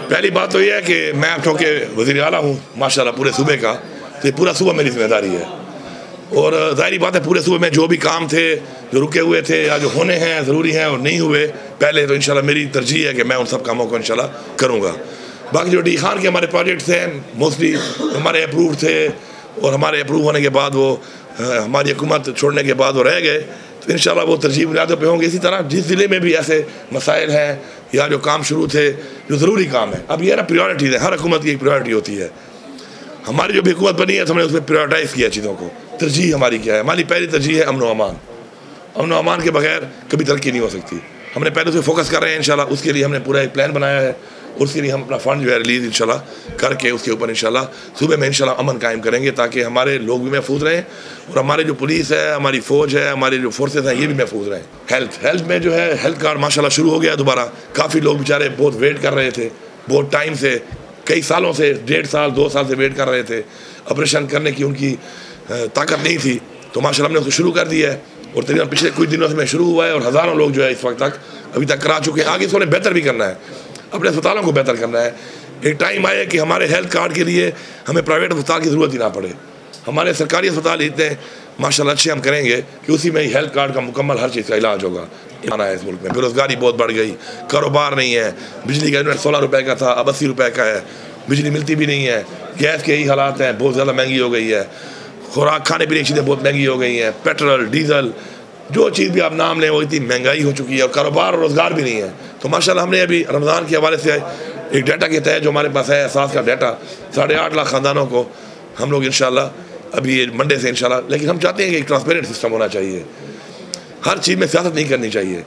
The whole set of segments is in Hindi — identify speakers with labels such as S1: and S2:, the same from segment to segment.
S1: पहली बात तो यह है कि मैं अब चूँकि वज़ीरा'आला हूँ माशाल्लाह पूरे सूबे का, तो पूरा सूबा मेरी जिम्मेदारी है। और ज़ाहिरी बात है पूरे सूबे में जो भी काम थे, जो रुके हुए थे या जो होने हैं ज़रूरी हैं और नहीं हुए पहले, तो इंशाल्लाह मेरी तरजीह है कि मैं उन सब कामों को इंशाल्लाह करूँगा। बाकी जो डी खान के हमारे प्रोजेक्ट्स हैं मोस्टली हमारे अप्रूव थे, और हमारे अप्रूव होने के बाद वो हमारी हुकूमत छोड़ने के बाद वो रह गए, तो इंशाल्लाह वो तरजीह बुनियादों पे होंगे। इसी तरह जिस ज़िले में भी ऐसे मसाइल हैं या जो काम शुरू थे जो ज़रूरी काम है, अब ये ना प्रायोरिटीज़ है, हर हुकूमत की एक प्रायोरिटी होती है। हमारी जो भी हुकूमत बनी है तो हमने उसमें प्रायोरिटाइज़ किया चीज़ों को। तरजीह हमारी क्या है? हमारी पहली तरजीह है अमन व अमान। अमन व अमान के बगैर कभी तरक्की नहीं हो सकती। हमने पहले उस पर फोकस कर रहे हैं इंशाल्लाह, उसके लिए हमने पूरा एक प्लान बनाया है, उसके लिए हम अपना फ़ंड जो है रिलीज़ इंशाल्लाह करके उसके ऊपर इंशाल्लाह सूबे में इंशाल्लाह अमन कायम करेंगे, ताकि हमारे लोग भी महफूज रहें और हमारे जो पुलिस है, हमारी फ़ौज है, हमारी जो फोर्सेस हैं ये भी महफूज रहें। हेल्थ में जो है हेल्थ कार्ड माशाल्लाह शुरू हो गया दोबारा। काफ़ी लोग बेचारे बहुत वेट कर रहे थे, बहुत टाइम से, कई सालों से, 1.5 साल 2 साल से वेट कर रहे थे। ऑपरेशन करने की उनकी ताकत नहीं थी, तो माशाल्लाह हमने उसको शुरू कर दिया है और तकरीबन पिछले कुछ दिनों से में शुरू हुआ है और हज़ारों लोग जो है इस वक्त तक अभी तक करा चुके हैं। आगे इसको बेहतर भी करना है, अपने अस्पतालों को बेहतर करना है। एक टाइम आए कि हमारे हेल्थ कार्ड के लिए हमें प्राइवेट अस्पताल की ज़रूरत ही ना पड़े। हमारे सरकारी अस्पताल इतने माशाल्लाह अच्छे हम करेंगे कि उसी में ही हेल्थ कार्ड का मुकम्मल हर चीज़ का इलाज होगा। आना है इस मुल्क में, बेरोज़गारी बहुत बढ़ गई, कारोबार नहीं है, बिजली का यूनिट 16 रुपये का था अब 80 रुपये का है, बिजली मिलती भी नहीं है, गैस के ही हालात हैं, बहुत ज़्यादा महंगी हो गई है, खुराक खाने पीने की चीज़ें बहुत महंगी हो गई हैं, पेट्रोल डीजल जो चीज़ भी आप नाम लें वो इतनी महंगाई हो चुकी है और कारोबार और रोज़गार भी नहीं है। तो माशाल्लाह हमने अभी रमज़ान के हवाले से एक डाटा के तहत जो हमारे पास है एहसास का डाटा, 8.5 लाख ख़ानदानों को हम लोग इंशाल्लाह अभी ये मंडे से इंशाल्लाह, लेकिन हम चाहते हैं कि एक ट्रांसपेरेंट सिस्टम होना चाहिए, हर चीज़ में सियासत नहीं करनी चाहिए।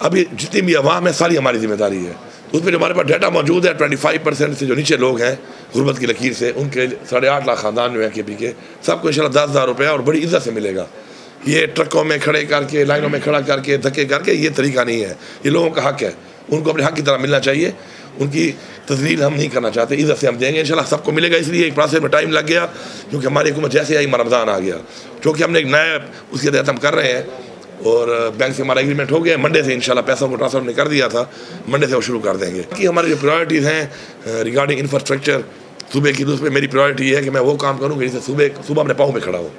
S1: अभी जितनी भी आवाम है सारी हमारी जिम्मेदारी है, उसमें जो हमारे पास डाटा मौजूद है 25% से जो नीचे लोग हैं गुरबत की लकीर से, उनके 8.5 लाख ख़ानदान जो है के पी के, सबको इंशाल्लाह 10,000 रुपये और बड़ी इज़्ज़त से मिलेगा। ये ट्रकों में खड़े करके, लाइनों में खड़ा करके, धक्के करके ये तरीका नहीं है। ये लोगों का हक़ है, उनको अपने हक़ की तरह मिलना चाहिए। उनकी तज़लील हम नहीं करना चाहते, इज़्ज़त से हम देंगे इंशाल्लाह, सबको मिलेगा। इसलिए एक प्रोसेस में टाइम लग गया क्योंकि हमारी हुकूमत जैसे आई रमज़ान आ गया, क्योंकि हमने एक नया उसके तहत हम कर रहे हैं और बैंक से हमारा एग्रीमेंट हो गया। मंडे से इंशाल्लाह पैसों को ट्रांसफ़र हमने कर दिया था, मंडे से वो शुरू कर देंगे। कि हमारी जो प्रायोरिटीज़ हैं रिगार्डिंग इंफ्रास्ट्रक्चर सूबे की, तो उसमें मेरी प्रायोरिटी है कि मैं वो काम करूँ जिससे सूबा अपने पाँव में खड़ा हो।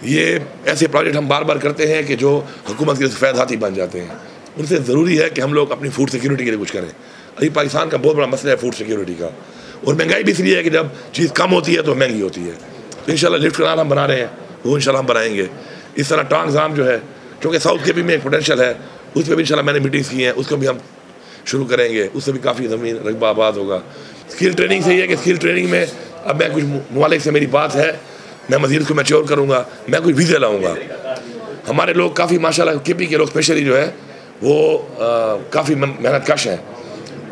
S1: ये ऐसे प्रोजेक्ट हम बार बार करते हैं कि जो हुकूमत के सफ़ेद हाथी बन जाते हैं, उनसे ज़रूरी है कि हम लोग अपनी फूड सिक्योरिटी के लिए कुछ करें। अभी पाकिस्तान का बहुत बड़ा मसला है फूड सिक्योरिटी का, और महंगाई भी इसलिए है कि जब चीज़ कम होती है तो महंगी होती है। तो इंशाल्लाह लिफ्ट कनाल हम बना रहे हैं, वो इंशाल्लाह हम बनाएंगे। इस तरह टांग जाम जो है, क्योंकि साउथ के भी में एक पोटेंशियल है, उस पर भी इंशाल्लाह मैंने मीटिंग्स की हैं, उसको भी हम शुरू करेंगे, उससे भी काफ़ी ज़मीन रकबा आबाद होगा। स्किल ट्रेनिंग से ये है कि स्किल ट्रेनिंग में अब मैं कुछ ममालिक से मेरी बात है, मैं मज़ीद उसको मैच्योर करूँगा, मैं कुछ वीज़े लाऊँगा। हमारे लोग काफ़ी माशाल्लाह केपी के लोग स्पेशली जो है वो काफ़ी मेहनत कश हैं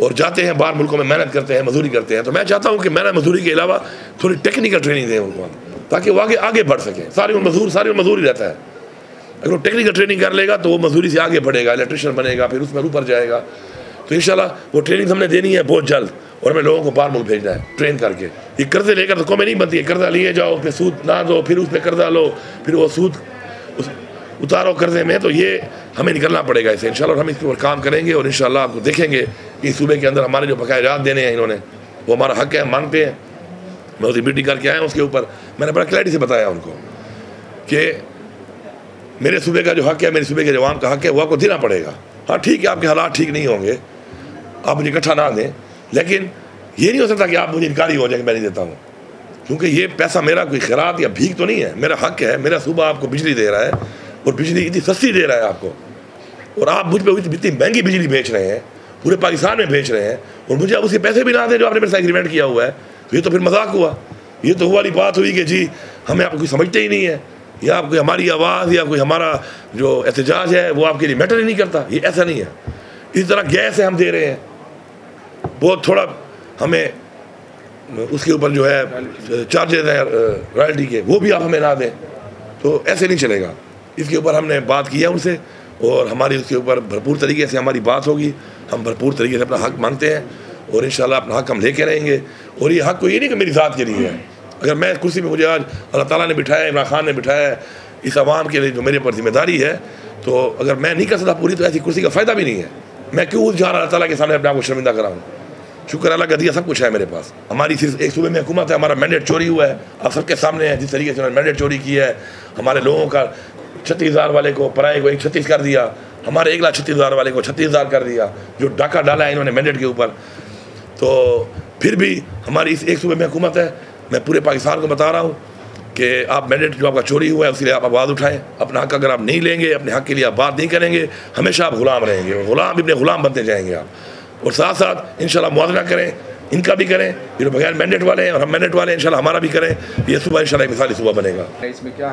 S1: और जाते हैं बाहर मुल्कों में, मेहनत करते हैं, मजदूरी करते हैं। तो मैं चाहता हूँ कि मेहनत मजदूरी के अलावा थोड़ी टेक्निकल ट्रेनिंग दें उनको, ताकि वो आगे बढ़ सकें। सारी मजदूर ही रहता है, अगर वो टेक्निकल ट्रेनिंग कर लेगा तो वो मजदूरी से आगे बढ़ेगा, इलेक्ट्रिशियन बनेगा, फिर उसमें ऊपर जाएगा। तो इंशाल्लाह वो ट्रेनिंग हमने देनी है बहुत जल्द, और हमें लोगों को बाहर मुल्क भेजना है ट्रेन करके। ये कर्जे लेकर तो कौमें नहीं बनती है, कर्जा लिए जाओ, फिर सूद ना दो, फिर उस पर कर्जा लो, फिर वो सूद उतारो कर्जे में। तो ये हमें निकलना पड़ेगा इसे इंशाल्लाह, और हम इसके ऊपर काम करेंगे और इंशाल्लाह आपको देखेंगे कि सूबे के अंदर हमारे जो बकाया देने हैं इन्होंने, वो हमारा हक़ है, मांगते हैं। मैं उसकी मीटिंग करके आया हूँ, उसके ऊपर मैंने बड़ा क्लैरिटी से बताया उनको कि मेरे सूबे का जो हक़ है, मेरे सूबे के जवान का हक़ है, वो आपको देना पड़ेगा। हाँ ठीक है, आपके हालात ठीक नहीं होंगे, आप मुझे इकट्ठा ना दें, लेकिन ये नहीं हो सकता कि आप मुझे इनकारी हो जाए कि मैं नहीं देता हूँ, क्योंकि ये पैसा मेरा कोई खैरात या भीख तो नहीं है, मेरा हक़ है। मेरा सूबा आपको बिजली दे रहा है और बिजली इतनी सस्ती दे रहा है आपको, और आप मुझ पर इतनी महंगी बिजली बेच रहे हैं, पूरे पाकिस्तान में बेच रहे हैं, और मुझे आप उसके पैसे भी ना दें जो आपने मेरे साथ एग्रीमेंट किया हुआ है। तो ये तो फिर मजाक हुआ, ये तो वाली बात हुई कि जी हमें आप कोई समझते ही नहीं है, या आपको हमारी आवाज़ या कोई हमारा जो एहतजाज है वो आपके लिए मैटर ही नहीं करता। ये ऐसा नहीं है। इस तरह गैस है हम दे रहे हैं, बहुत थोड़ा हमें उसके ऊपर जो है चार्जेस हैं रॉयल्टी के, वो भी आप हमें ना दें, तो ऐसे नहीं चलेगा। इसके ऊपर हमने बात की है उनसे, और हमारी उसके ऊपर भरपूर तरीके से हमारी बात होगी। हम भरपूर तरीके से अपना हक़ मांगते हैं और इंशाल्लाह अपना हक़ हम लेके रहेंगे। और ये हक़ कोई ये नहीं कि मेरी ज़ात के लिए है। अगर मैं कुर्सी पे, मुझे आज अल्लाह ताला ने बिठाया, इमरान खान ने बिठाया, इस आवाम के लिए जो मेरे ऊपर जिम्मेदारी है, तो अगर मैं नहीं कर सकता पूरी, तो ऐसी कुर्सी का फ़ायदा भी नहीं है। मैं क्यों उस जहाँ अल्लाह ताला के सामने अपने आप को शर्मिंदा कराऊँ? शुक्र अल्लाह का दिया सब कुछ है मेरे पास। हमारी सिर्फ एक सूबे में हुकूमत है, हमारा मैंडेट चोरी हुआ है, आप सबके सामने है जिस तरीके से उन्होंने मैंडेट चोरी किया है। हमारे लोगों का 36,000 वाले को पराए को 136 कर दिया, हमारे 1,36,000 वाले को 36,000 कर दिया, जो डाका डाला है इन्होंने मैंडेट के ऊपर। तो फिर भी हमारी इस एक सूबे में हुकूमत है। मैं पूरे पाकिस्तान को बता रहा हूँ कि आप मैंडेट जो आपका चोरी हुआ है उसके लिए आप आवाज़ उठाएं। अपना हक अगर आप नहीं लेंगे, अपने हक के लिए आप बात नहीं करेंगे, हमेशा आप गुलाम रहेंगे और गुलाम भी अपने गुलाम बनते जाएंगे आप। और साथ साथ इंशाल्लाह मुआवजा करें, इनका भी करें, ये बगैर मैंडेट वाले हैं और हम मैंडेट वाले हैं, इंशाल्लाह हमारा भी करें। ये सुबह इंशाल्लाह एक मिसाली सुबह बनेगा।
S2: इसमें क्या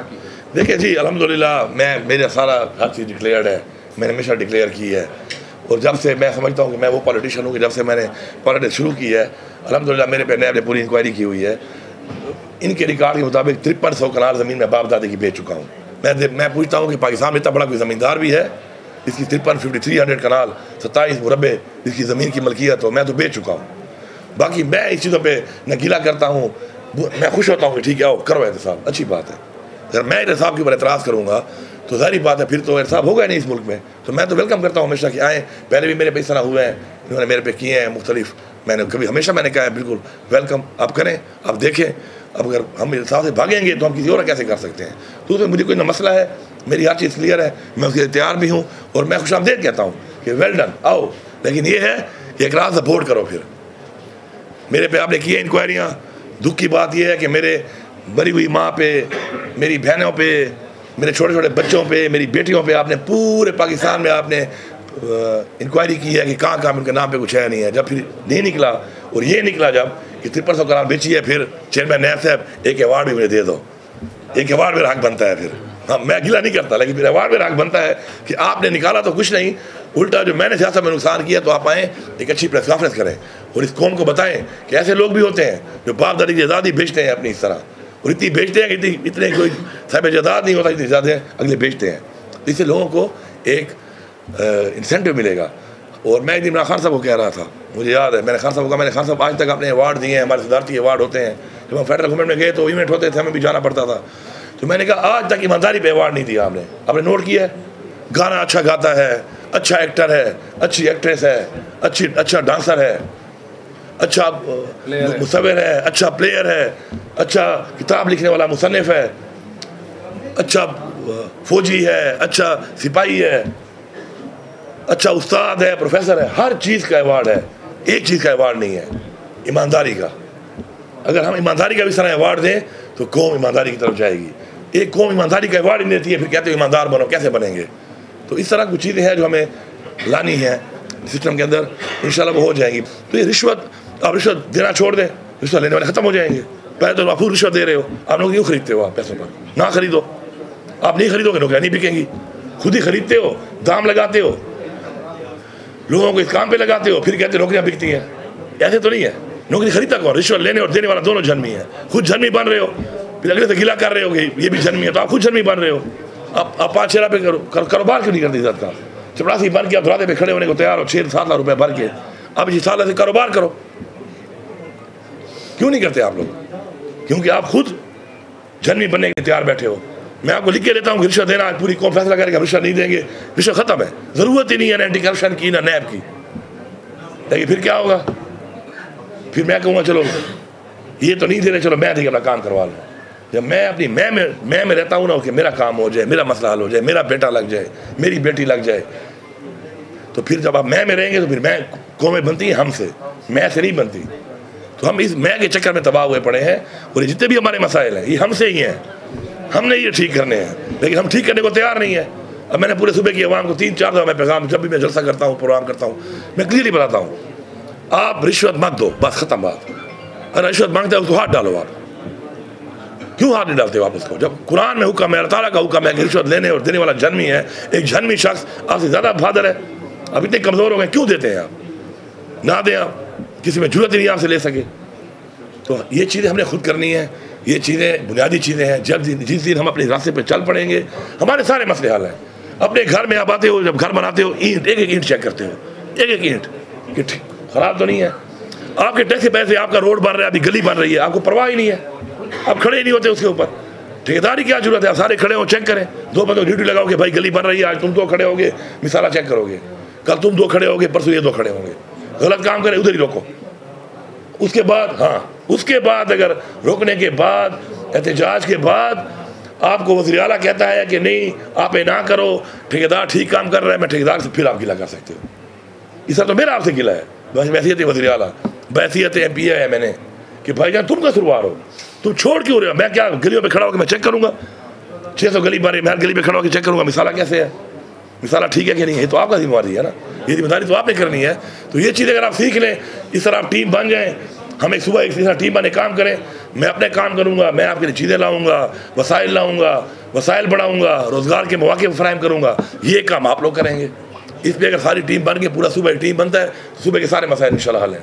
S1: देखिए जी, अल्हम्दुलिल्लाह मेरा सारा हर चीज़ डिक्लेयर्ड है, मैंने हमेशा डिक्लेयर की है। और जब से मैं समझता हूँ कि मैं वो पॉलिटिशियन हूँ कि जब से मैंने पॉलिटिक्स शुरू की है, अल्हम्दुलिल्लाह मेरे पे नैब ने पूरी इंक्वायरी की हुई है। इनके रिकॉर्ड के मुताबिक 5300 कनाल ज़मीन में बाप दादे की बेच चुका हूँ। मैं पूछता हूँ कि पाकिस्तान में इतना बड़ा कोई ज़मींदार भी है इसकी 5300 कनाल 27 मुरबे इसकी ज़मीन की मलकियत हो, मैं तो बेच चुका हूँ। बाकी मैं इस चीज़ों पे न गिला करता हूँ, मैं खुश होता हूँ कि ठीक है आओ करो एहतसाब, अच्छी बात है। अगर मैं एहतसाब के ऊपर एतराज़ करूँगा तो ज़ाहिर बात है फिर तो एहतसाब होगा नहीं इस मुल्क में। तो मैं तो वेलकम करता हूँ हमेशा कि आएँ। पहले भी मेरे पे इस तरह हुए हैं, इन्होंने मेरे पे किए हैं मुख्तलिफ, मैंने कभी हमेशा मैंने कहा है बिल्कुल वेलकम आप करें, आप देखें। अब अगर हम इंसाफ से भागेंगे तो हम किसी और कैसे कर सकते हैं। तो उसमें मुझे कोई ना मसला है, मेरी हर चीज़ क्लियर है, मैं उसके लिए तैयार भी हूँ और मैं खुशामदीद कहता हूँ कि वेल डन आओ। लेकिन ये है कि एक रात सपोर्ट करो। फिर मेरे पे आपने किए इंक्वायरियाँ, दुख की बात यह है कि मेरे मरी हुई माँ पे, मेरी बहनों पे, मेरे छोटे छोटे बच्चों पे, मेरी बेटियों पे आपने पूरे पाकिस्तान में आपने इंक्वायरी की है कि कहाँ कहाँ उनके नाम पे कुछ है नहीं है। जब फिर नहीं निकला और ये निकला जब कि 5300 कनाल बेची है, फिर चेयरमैन नैब साहब एक अवार्ड भी मुझे दे दो। एक अवार्ड मेरा हक बनता है। फिर हाँ मैं गिला नहीं करता, लेकिन फिर अवार्ड मेरा हक बनता है कि आपने निकाला तो कुछ नहीं, उल्टा जो मैंने सियासत में नुकसान किया तो आप आएँ एक अच्छी प्रेस कॉन्फ्रेंस करें और इस कौम को बताएं कि ऐसे लोग भी होते हैं जो बाप दादी की आज़ादी बेचते हैं अपनी इस तरह, और इतनी बेचते हैं कि इतने कोई साहिब जायदाद नहीं होता, इतनी ज़्यादा अगले बेचते हैं। तो इससे लोगों को एक इंसेंटिव मिलेगा। और मैं एक दिन इमरान खान साहब को कह रहा था, मुझे याद है मैंने खान साहब को कहा, मैंने खान साहब आज तक अपने अवार्ड दिए हैं, हमारे सदारती अवार्ड होते हैं, जब हम फेडरल गवर्नमेंट में गए तो इवेंट होते थे, हमें भी जाना पड़ता था। तो मैंने कहा आज तक ईमानदारी पे अवार्ड नहीं दिया आपने नोट किया है? गाना अच्छा गाता है, अच्छा एक्टर है, अच्छी एक्ट्रेस है, अच्छा डांसर है, अच्छा मुसव्विर है, अच्छा प्लेयर है, अच्छा किताब लिखने वाला मुसन्निफ है, अच्छा फौजी है, अच्छा सिपाही है, अच्छा उस्ताद है, प्रोफेसर है, हर चीज़ का अवार्ड है। एक चीज़ का अवार्ड नहीं है, ईमानदारी का। अगर हम ईमानदारी का भी सारा अवार्ड दें तो कौम ईमानदारी की तरफ जाएगी। एक कौम ईमानदारी का अवार्ड नहीं देती है, फिर कहते हो ईमानदार बनो, कैसे बनेंगे? तो इस तरह कुछ चीज़ें हैं जो हमें लानी है सिस्टम के अंदर, इंशाल्लाह वो हो जाएंगी। तो ये रिश्वत, आप रिश्वत देना छोड़ दें, रिश्वत लेने वाले ख़त्म हो जाएंगे। पहले तो आप खुद रिश्वत दे रहे हो, आप लोग क्यों खरीदते हो? आप पैसों पर ना खरीदो, आप नहीं खरीदोगे नौकरियाँ नहीं बिकेंगी। खुद ही खरीदते हो, दाम लगाते हो, लोगों को इस काम पे लगाते हो, फिर कहते हो नौकरियाँ बिकती हैं। ऐसे तो नहीं है, नौकरी खरीदता कौन? रिश्वत लेने और देने वाला दोनों जन्मी है। खुद जन्मी बन रहे हो, फिर अगले से गिला कर रहे हो कि ये भी जन्मी है, तो आप खुद जन्मी बन रहे हो। आप 5-6 पे कारोबार क्यों नहीं करते? इज्जत का चपरासी बन के आप धराते पे खड़े होने को तैयार हो, 6-7 लाख रुपये भर के, अब इसी साल से कारोबार करो। क्यों नहीं करते आप लोग? क्योंकि आप खुद जन्मी बनने के लिए तैयार बैठे हो। मैं आपको लिख के देता हूँ कि रिश्वत देना, पूरी कौम फैसला करेगा रिश्वत नहीं देंगे, रिश्वत खत्म है, ज़रूरत ही नहीं है ना एंटी करप्शन की ना नैब की। लेकिन फिर क्या होगा? फिर मैं कहूँगा चलो ये तो नहीं दे रहे, चलो मैं देखिए अपना काम करवा लूँ। जब मैं अपनी मैं में रहता हूँ ना कि मेरा काम हो जाए, मेरा मसला हल हो जाए, मेरा बेटा लग जाए, मेरी बेटी लग जाए, तो फिर जब आप मैं में रहेंगे तो फिर मैं कौमें बनती हैं हमसे, मैं से नहीं बनती। तो हम इस मैं के चक्कर में तबाह हुए पड़े हैं और जितने भी हमारे मसाइल हैं ये हमसे ही हैं, हमने ये ठीक करने हैं, लेकिन हम ठीक करने को तैयार नहीं है। अब मैंने पूरे सूबे की आवाम को 3-4 दफ़ा मैं पैगाम, जब भी मैं जलसा करता हूँ, प्रोग्राम करता हूँ, मैं क्लियरली बताता हूँ, आप रिश्वत मत दो, बस ख़त्म बात। अगर रिश्वत मांगते हो तो हाथ डालो। आप क्यों हाथ नहीं डालते हो आप उसको? जब कुरान में हुक्म है, अल्लाह ताला का हुक्म है कि रिश्वत लेने और देने वाला जन्मी है, एक जन्मी शख्स आपसे ज़्यादा बहादुर है। अब इतने कमज़ोर हो गए, क्यों देते हैं आप? ना दें, आप किसी में जरूरत ही नहीं आपसे ले सके। तो ये चीज़ें हमने खुद करनी है, ये चीज़ें बुनियादी चीज़ें हैं। जब जिस दिन हम अपने रास्ते पे चल पड़ेंगे हमारे सारे मसले हल हैं। अपने घर में आप आते हो, जब घर बनाते हो, ईंट एक ईंट चेक करते हो, एक ईंट कि ख़राब तो नहीं है। आपके टैक्स के पैसे, आपका रोड बन रहा है, आपकी गली बन रही है, आपको परवाह ही नहीं है, आप खड़े ही नहीं होते उसके ऊपर। ठेकेदारी क्या जरूरत है? आप सारे खड़े हो, चेक करें। 2 बंदों ड्यूटी लगाओगे, भाई गली बन रही है, आज तुम 2 खड़े होगे, मिसाला चेक करोगे, कल तुम 2 खड़े होगे, परसों ये 2 खड़े होंगे। गलत काम करें उधर ही रोको, उसके बाद, हाँ उसके बाद अगर रोकने के बाद, एहतजाज के बाद आपको वज़ीर-ए-आला कहता है कि नहीं आप ये ना करो, ठेकेदार ठीक काम कर रहा है, मैं ठेकेदार से फिर आप गिला कर सकते हो। इस तो मेरा आपसे गिला है, बस हैसियत वज़ीर-ए-आला, बहैसियत MP है मैंने कि भाईजान तुम कसूरवार हो, तुम छोड़ क्यों रहे हो? मैं क्या गलियों पे खड़ा होकर मैं चेक करूँगा? 600 गली बारे मैं गली पे खड़ा होकर चेक करूँगा मिसाला कैसे है, मिसाला ठीक है कि नहीं है? तो आपका जिम्मेदारी है ना, ये जिम्मेदारी तो आपने करनी है। तो ये चीज़ अगर आप सीख लें, इस तरह आप टीम बन जाएँ, हम एक सुबह इस तरह टीम बने काम करें, मैं अपने काम करूँगा, मैं आपके लिए चीज़ें लाऊँगा, वसाइल लाऊँगा, वसाइल बढ़ाऊँगा, रोज़गार के मौके फराहम करूँगा, ये काम आप लोग करेंगे। इस पर अगर सारी टीम बन के पूरा सुबह टीम बनता है, सुबह के सारे मसाइल इंशाल्लाह हल हैं।